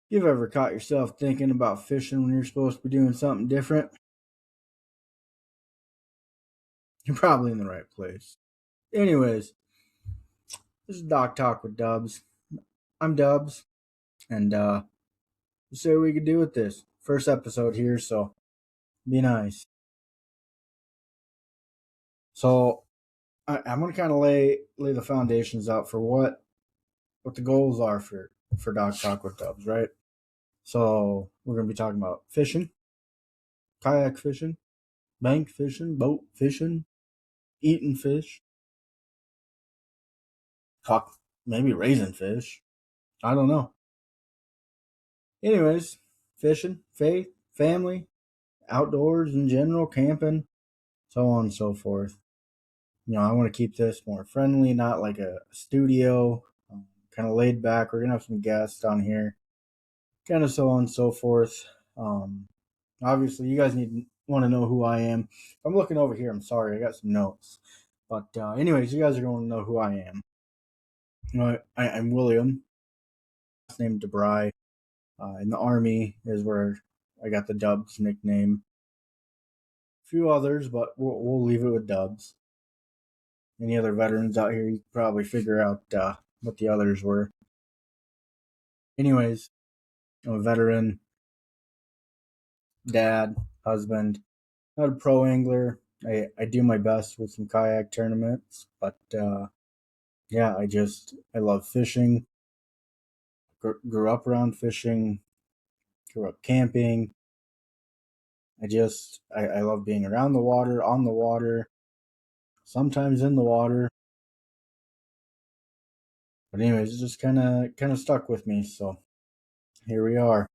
You've ever caught yourself thinking about fishing when you're supposed to be doing something different? You're probably in the right place. Anyways, this is Doc Talk with Dubs. I'm Dubs, and let's see what we could do with this. First episode here, so be nice. So I'm gonna kind of lay the foundations out for what the goals are for Doc Talk with Dubs, right? So we're gonna be talking about fishing, kayak fishing, bank fishing, boat fishing, eating fish, fuck, maybe raising fish. I don't know. Anyways, fishing, faith, family, outdoors in general, camping, so on and so forth. I want to keep this more friendly, not like a studio, kind of laid back. We're going to have some guests on here, kind of so on and so forth. Um, Obviously, you guys want to know who I am. If I'm looking over here, I'm sorry, I got some notes. But, anyways, you guys are going to know who I am. I'm William, last name DeBry. In the Army is where I got the Dubs nickname. A few others, but we'll leave it with Dubs. Any other veterans out here, you can probably figure out what the others were. Anyways, I'm a veteran, dad, husband, not a pro angler. I do my best with some kayak tournaments, but yeah, I love fishing. Grew up around fishing, grew up camping. I love being around the water, on the water, sometimes in the water. But anyways, it just kind of stuck with me. So here we are.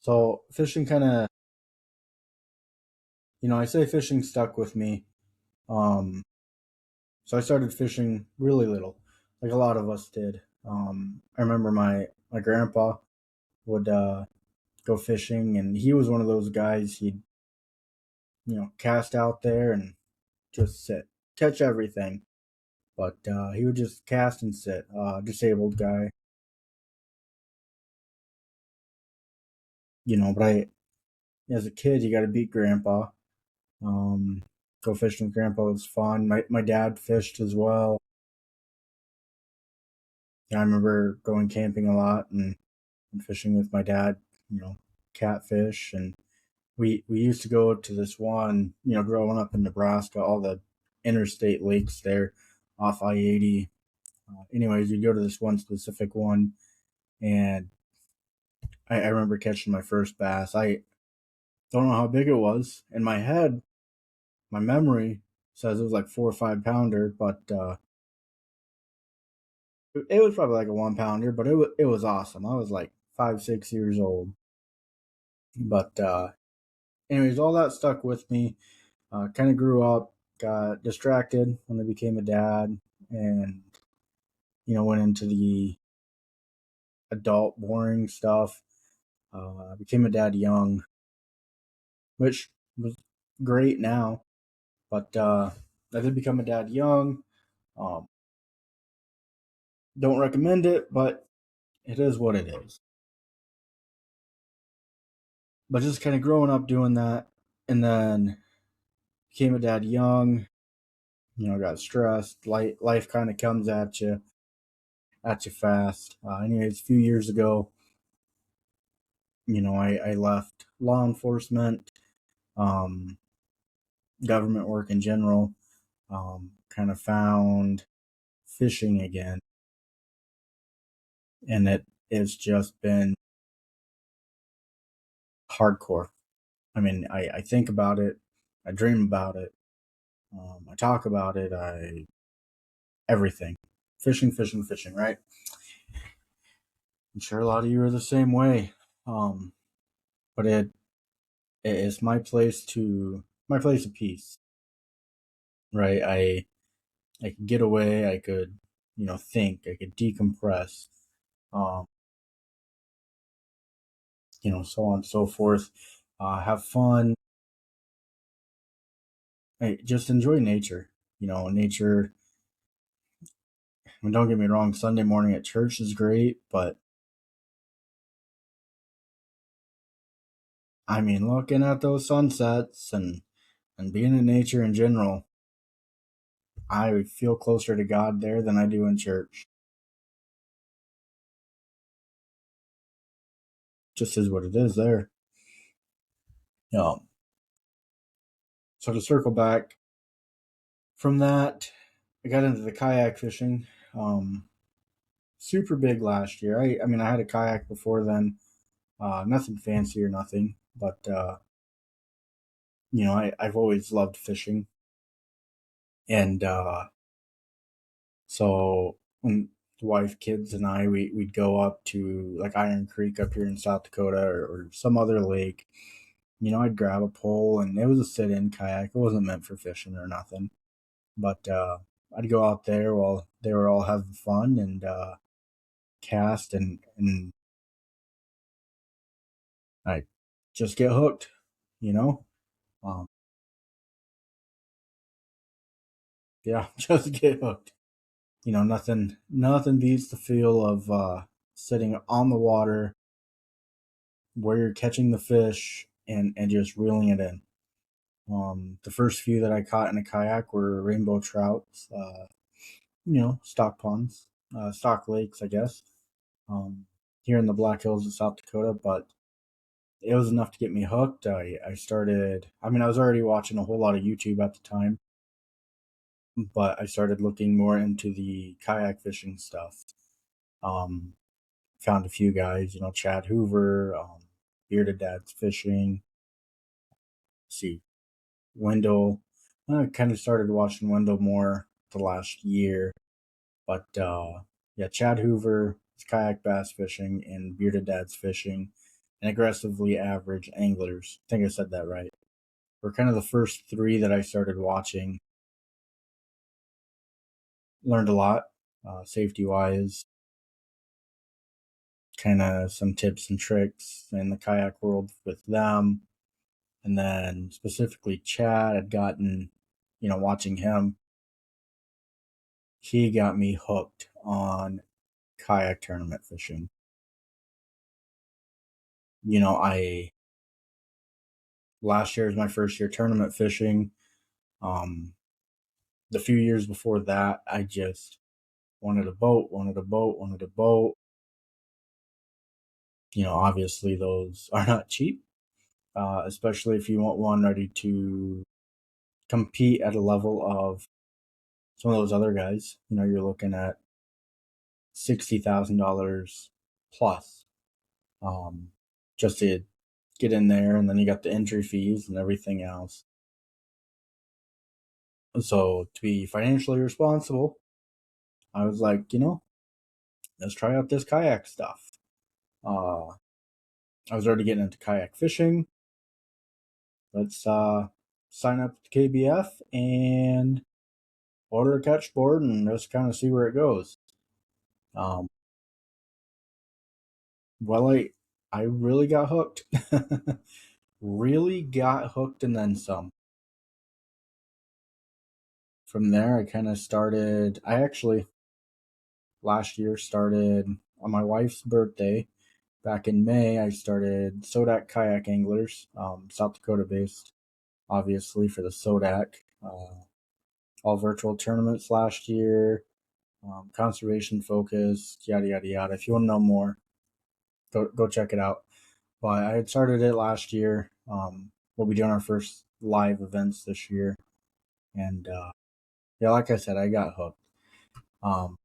So fishing kind of, I say fishing stuck with me. Um, so I started fishing really little, like a lot of us did. I remember my grandpa would go fishing, and he was one of those guys. He'd cast out there and just sit, catch everything. But he would just cast and sit. Disabled guy, But as a kid, you got to beat grandpa. Um, Go fishing with grandpa was fun. My dad fished as well. I remember going camping a lot and fishing with my dad. Catfish, and we used to go to this one. Growing up in Nebraska, all the interstate lakes there off I-80. Anyways, we go to this one specific one, and I remember catching my first bass. I don't know how big it was. In my head, my memory says it was like 4 or 5 pounder, but it was probably like a 1 pounder. But it was awesome. I was like 5, 6 years old. But anyways, all that stuck with me. Kind of grew up, got distracted when I became a dad, and went into the adult boring stuff. I became a dad young, which was great now, but I did become a dad young. Um, don't recommend it, but it is what it is. But just kind of growing up doing that, and then became a dad young. Got stressed. Life kind of comes at you fast. Anyways, a few years ago, I left law enforcement, um, government work in general. Kind of found fishing again, and it's just been hardcore. I mean, I think about it, I dream about it, I talk about it, I everything. Fishing, fishing, fishing, right? I'm sure a lot of you are the same way. Um, but it is my place of peace, right? I could get away, I could, think, I could decompress. Um, so on and so forth. Have fun. Hey, just enjoy nature. Nature. I mean, don't get me wrong. Sunday morning at church is great, but I mean, looking at those sunsets and being in nature in general, I feel closer to God there than I do in church. Just is what it is there. Um, so to circle back from that, I got into the kayak fishing. Um, Super big last year. I mean, I had a kayak before then. Nothing fancy or nothing, but I've always loved fishing, and so when the wife, kids, and I we'd go up to like Iron Creek up here in South Dakota or some other lake. I'd grab a pole, and it was a sit-in kayak. It wasn't meant for fishing or nothing, but I'd go out there while they were all having fun and cast, and I just get hooked. You know, um, yeah, just get hooked. Nothing beats the feel of sitting on the water where you're catching the fish and just reeling it in. The first few that I caught in a kayak were rainbow trouts, stock ponds, stock lakes, I guess, um, here in the Black Hills of South Dakota. But it was enough to get me hooked. I started, I mean, I was already watching a whole lot of YouTube at the time, but I started looking more into the kayak fishing stuff. Um, Found a few guys, Chad Hoover, Bearded Dad's Fishing, see, Wendell. I kind of started watching Wendell more the last year, but yeah, Chad Hoover is kayak bass fishing and Bearded Dad's Fishing and aggressively average anglers. I think I said that right. Were kind of the first three that I started watching. Learned a lot, safety wise, kind of some tips and tricks in the kayak world with them. And then specifically Chad had gotten, watching him, he got me hooked on kayak tournament fishing. I last year was my first year tournament fishing. Um, the few years before that, I just wanted a boat, wanted a boat, wanted a boat. Obviously those are not cheap, especially if you want one ready to compete at a level of some of those other guys. You're looking at $60,000 plus, um, just to get in there, and then you got the entry fees and everything else. So to be financially responsible, I was like, let's try out this kayak stuff. Uh, I was already getting into kayak fishing. Let's sign up to KBF and order a catch board and just kind of see where it goes. Um, well, I really got hooked. Really got hooked and then some. From there, I kind of started. I actually last year started on my wife's birthday back in May. I started Sodak Kayak Anglers, South Dakota based, obviously for the Sodak. All virtual tournaments last year, conservation focused, yada yada yada. If you want to know more, go check it out. But I had started it last year. We'll be doing our first live events this year, and yeah, like I said, I got hooked. Um,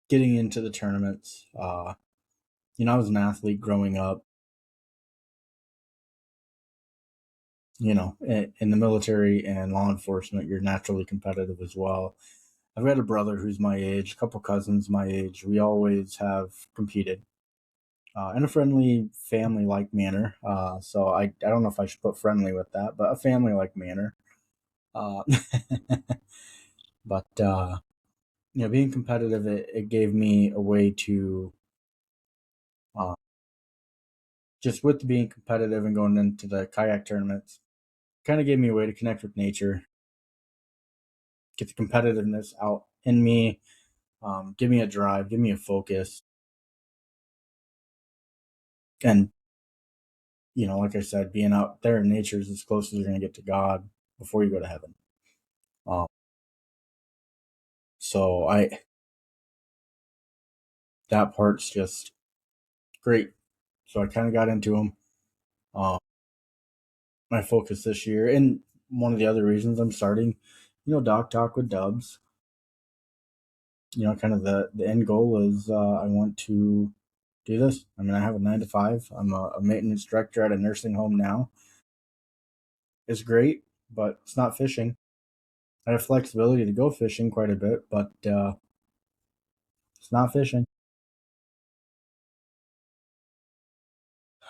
Getting into the tournaments, I was an athlete growing up. In the military and law enforcement, you're naturally competitive as well. I've got a brother who's my age, a couple cousins my age. We always have competed in a friendly, family like manner. So I don't know if I should put friendly with that, but a family like manner. Uh, but, being competitive, it gave me a way to Uh, just with being competitive and going into the kayak tournaments, kind of gave me a way to connect with nature, get the competitiveness out in me, give me a drive, give me a focus, and like I said, being out there in nature is as close as you're going to get to God before you go to heaven. Um, so that part's just great. So I kind of got into them. Um, my focus this year, and one of the other reasons I'm starting, Doc Talk with Dubs. Kind of the end goal is I want to do this. I mean, I have a 9 to 5. I'm a maintenance director at a nursing home now. It's great, but it's not fishing. I have flexibility to go fishing quite a bit, but it's not fishing.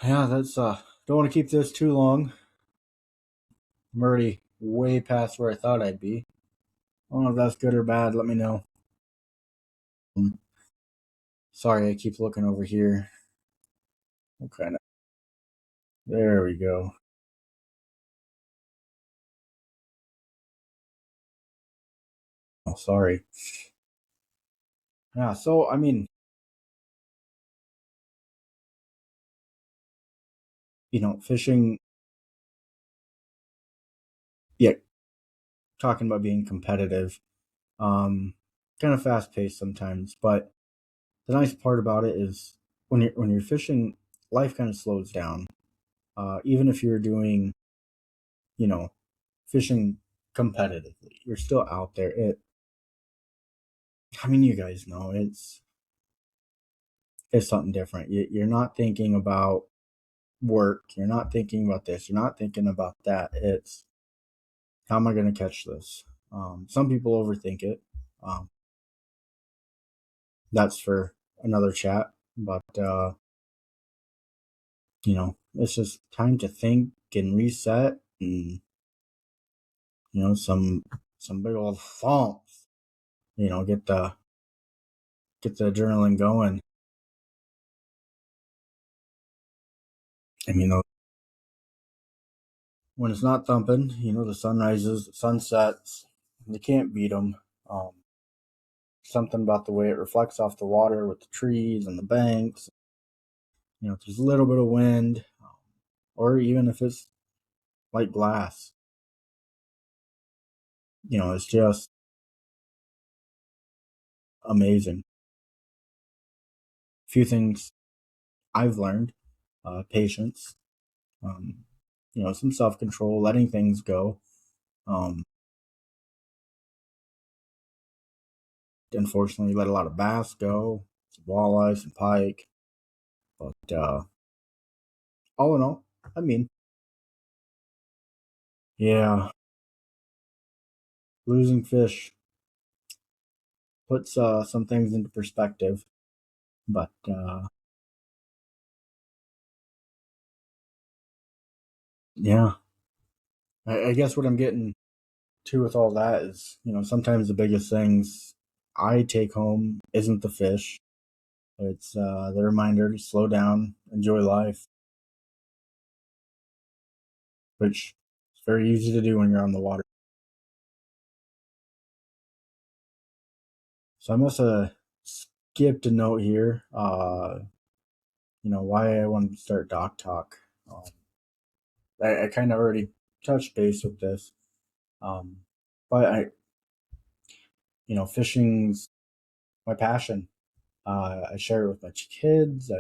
Yeah, that's don't want to keep this too long. I'm already way past where I thought I'd be. I don't know if that's good or bad. Let me know. Sorry, I keep looking over here. What kind of? There we go. Oh, sorry. Yeah. So I mean, fishing. Yeah, talking about being competitive. Um, kind of fast paced sometimes, but the nice part about it is when you're fishing, life kind of slows down. Even if you're doing, you know, fishing competitively, you're still out there. I mean, you guys know it's something different. You're not thinking about work. You're not thinking about this. You're not thinking about that. It's how am I going to catch this? Some people overthink it. Um, that's for another chat. But it's just time to think and reset, and some big old thumps. Get the adrenaline going. I mean, when it's not thumping, the sun rises, the sun sets. You can't beat them. Um, something about the way it reflects off the water with the trees and the banks. If there's a little bit of wind, or even if it's like glass, it's just amazing. A few things I've learned: patience, um, some self control, letting things go. Um, Unfortunately, let a lot of bass go, some walleye, some pike, but all in all, I mean, yeah, losing fish puts some things into perspective. But yeah, I guess what I'm getting to with all that is, sometimes the biggest things I take home isn't the fish. It's the reminder to slow down, enjoy life, which is very easy to do when you're on the water. So I must have skipped a note here. Why I wanted to start Doc Talk. Um, I kind of already touched base with this, um, but fishing's my passion. I share it with my kids.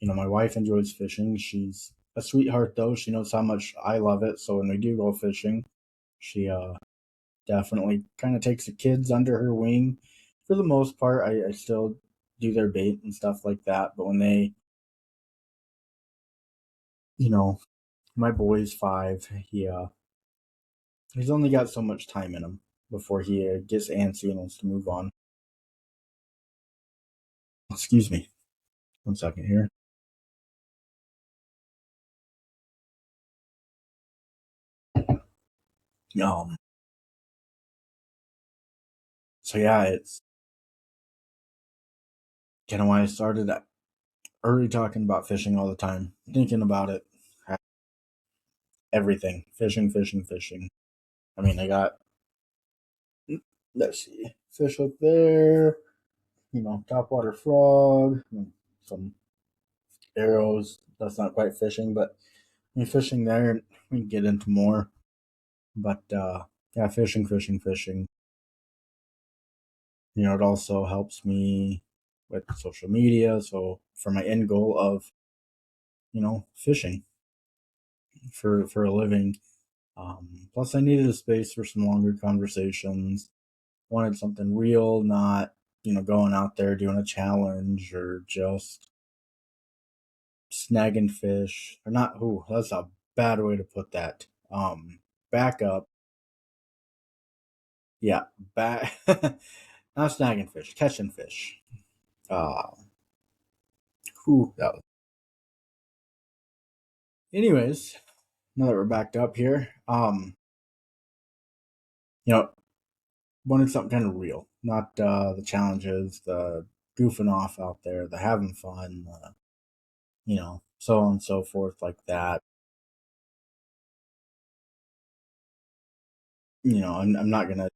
My wife enjoys fishing. She's a sweetheart, though. She knows how much I love it. So when we do go fishing, she definitely kind of takes the kids under her wing. For the most part, I still do their bait and stuff like that. But when you know, my boy's 5, he's only got so much time in him before he gets antsy and wants to move on. Excuse me, 1 second here. Um, so yeah, it's kind of why I started. Early talking about fishing all the time, thinking about it, everything. Fishing, fishing, fishing. I mean, I got, let's see, fish up there, topwater frog, some arrows. That's not quite fishing, but I mean, fishing there, we can get into more. But yeah, fishing, fishing, fishing. It also helps me with social media. So for my end goal of, fishing for a living. Plus, I needed a space for some longer conversations. Wanted something real, not going out there doing a challenge or just snagging fish or not. Ooh, that's a bad way to put that. Back up. Yeah, back. Not snagging fish, catching fish. Uh, that was. Anyways, now that we're backed up here, you know, wanted something kind of real, not the challenges, the goofing off out there, the having fun, so on and so forth, like that. I'm not gonna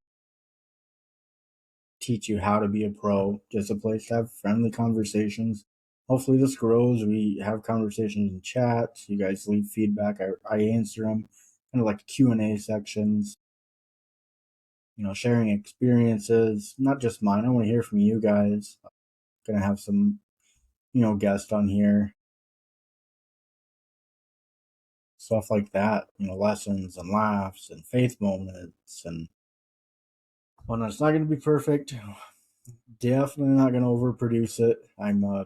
teach you how to be a pro. Just a place to have friendly conversations. Hopefully, this grows. We have conversations in chats. You guys leave feedback. I answer them, kind of like Q&A sections. Sharing experiences, not just mine. I want to hear from you guys. Gonna have some, guests on here, stuff like that. Lessons and laughs and faith moments and well, it's not gonna be perfect. Definitely not gonna overproduce it. I'm a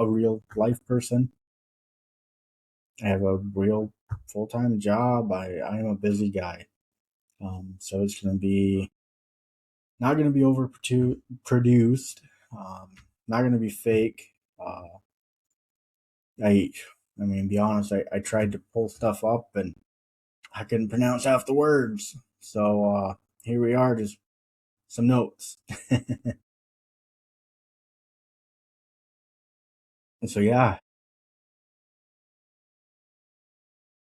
real life person. I have a real full time job. I am a busy guy. So it's gonna be not gonna be overproduced. Not gonna be fake. I I mean, be honest. I tried to pull stuff up and I couldn't pronounce half the words. So here we are, just some notes. And so yeah,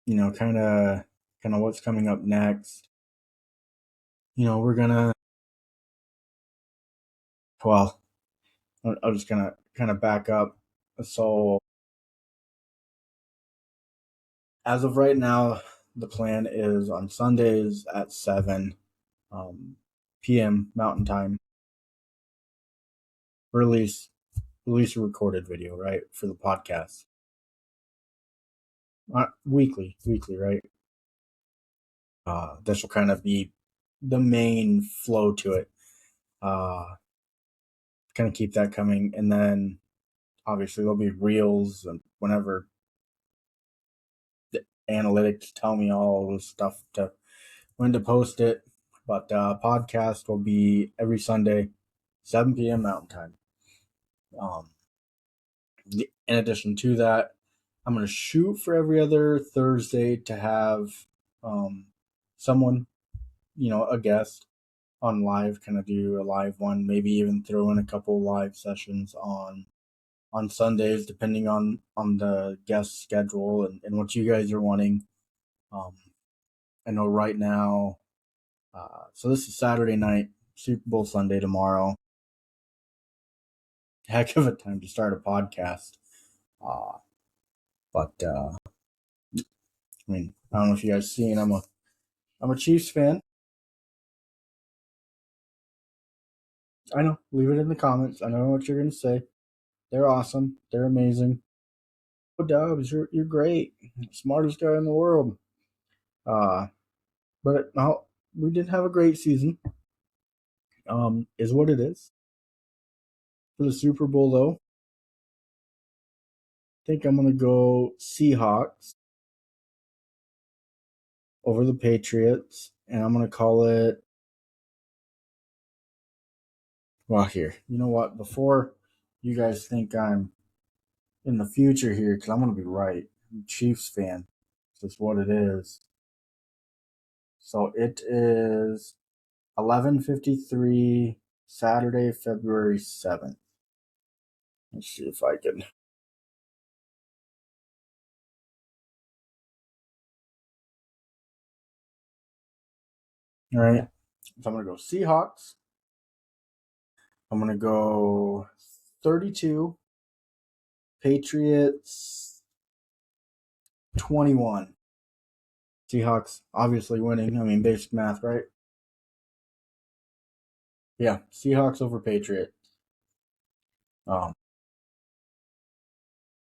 kind of what's coming up next. We're gonna well, I'm just gonna kind of back up. So as of right now, the plan is on Sundays at 7 um, p.m. Mountain Time. Release release a recorded video, right, for the podcast. Weekly, right? This will kind of be the main flow to it. Kind of keep that coming, and then obviously there'll be reels and whenever the analytics tell me all this stuff to when to post it. But podcast will be every Sunday, 7 p.m. Mountain Time. Um, in addition to that, I'm going to shoot for every other Thursday to have um, someone, a guest on live, kind of do a live one, maybe even throw in a couple live sessions on Sundays, depending on the guest schedule and what you guys are wanting. Um, I know right now, so this is Saturday night, Super Bowl Sunday tomorrow. Heck of a time to start a podcast. Uh, but I mean, I don't know if you guys seen. I'm a Chiefs fan. I know. Leave it in the comments. I know what you're gonna say. They're awesome. They're amazing. Oh, Dubs, you're great. Smartest guy in the world. Uh, but no, we did have a great season. Is what it is. For the Super Bowl, though, I think I'm gonna go Seahawks over the Patriots, and I'm gonna call it. Well, here, you know what? Before you guys think I'm in the future here, because I'm gonna be right. I'm a Chiefs fan. That's what it is. So it is 11:53 Saturday, February 7th. Let's see if I can All right. So I'm going to go Seahawks. I'm going to go 32, Patriots 21. Seahawks obviously winning. I mean, basic math, right? Yeah, Seahawks over Patriots. Um,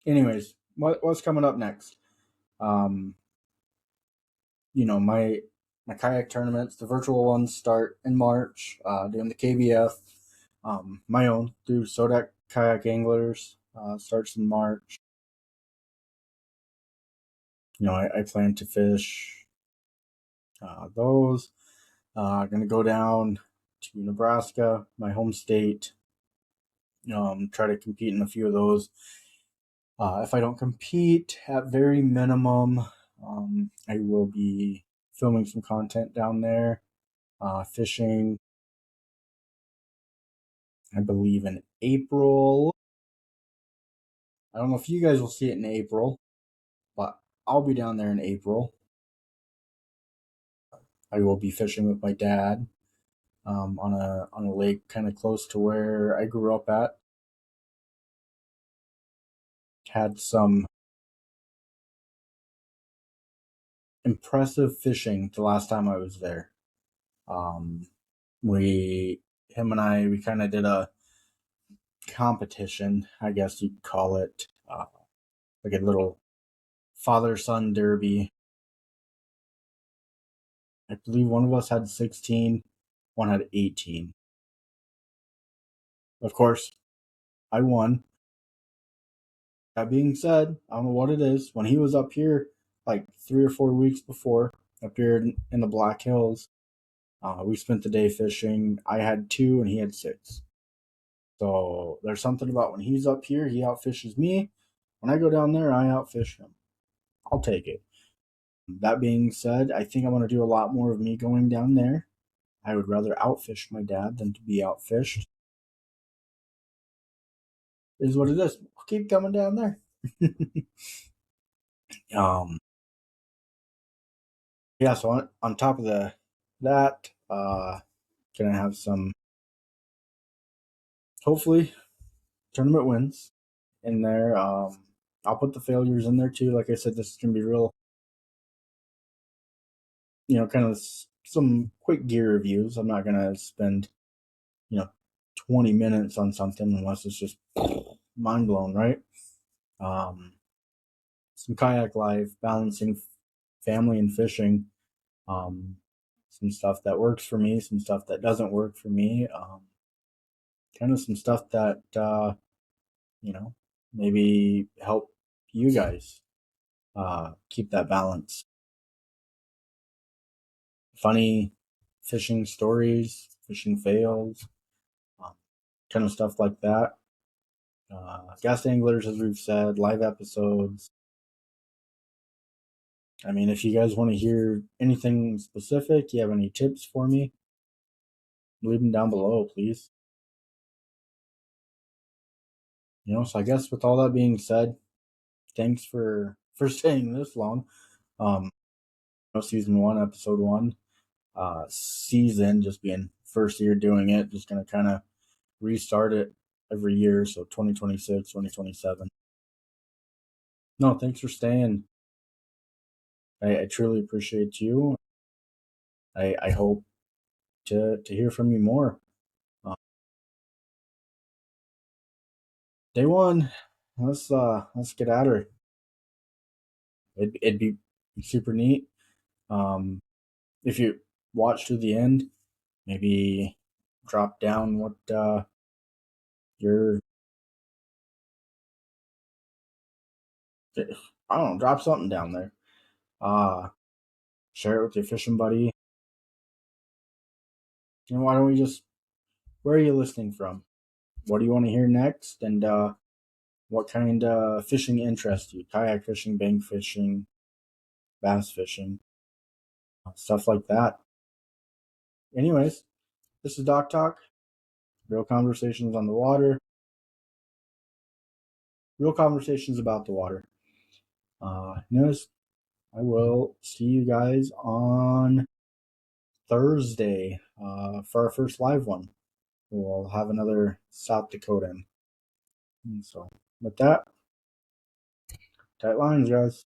anyways, what's coming up next? Um, my kayak tournaments, the virtual ones start in March. Doing the KBF, my own through Sodak Kayak Anglers starts in March. I plan to fish those. Gonna go down to Nebraska, my home state. Try to compete in a few of those. If I don't compete, at very minimum, I will be filming some content down there. Fishing, I believe, in April. I don't know if you guys will see it in April, but I'll be down there in April. I will be fishing with my dad on a lake kind of close to where I grew up at. Had some impressive fishing the last time I was there. Um, him and I, we kind of did a competition, I guess you'd call it, like a little father son derby. I believe one of us had 16, one had 18. Of course, I won. That being said, I don't know what it is. When he was up here, like 3 or 4 weeks before, up here in the Black Hills, we spent the day fishing. I had two and he had six. So there's something about when he's up here, he outfishes me. When I go down there, I outfish him. I'll take it. That being said, I think I'm going to do a lot more of me going down there. I would rather outfish my dad than to be outfished. Is what it is. I'll keep coming down there. um, yeah. So on top of that, gonna have some hopefully tournament wins in there. I'll put the failures in there too. Like I said, this is gonna be real. Kind of some quick gear reviews. I'm not gonna spend you know 20 minutes on something unless it's just mind blown, right? Um, some kayak life, balancing family and fishing, um, some stuff that works for me, some stuff that doesn't work for me, kind of some stuff that you know maybe help you guys keep that balance. Funny fishing stories, fishing fails, um, kind of stuff like that. Guest anglers, as we've said, live episodes. I mean, if you guys want to hear anything specific, you have any tips for me, leave them down below, please. So I guess with all that being said, thanks for staying this long. Um, season one, episode one, season just being first year doing it, just gonna kind of restart it every year. So 2026, 2027. No, thanks for staying. I truly appreciate you. I hope to hear from you more. Uh, Day one, let's get at her. It'd be super neat. Um, if you watch to the end, maybe drop down what your I don't know, drop something down there. Uh Share it with your fishing buddy. Why don't we just where are you listening from? What do you want to hear next? And what kind of fishing interests you? Kayak fishing, bank fishing, bass fishing, stuff like that. Anyways, this is Doc Talk. Real conversations on the water. Real conversations about the water. Anyways, I will see you guys on Thursday for our first live one. We'll have another South Dakotan. And so, with that, tight lines, guys.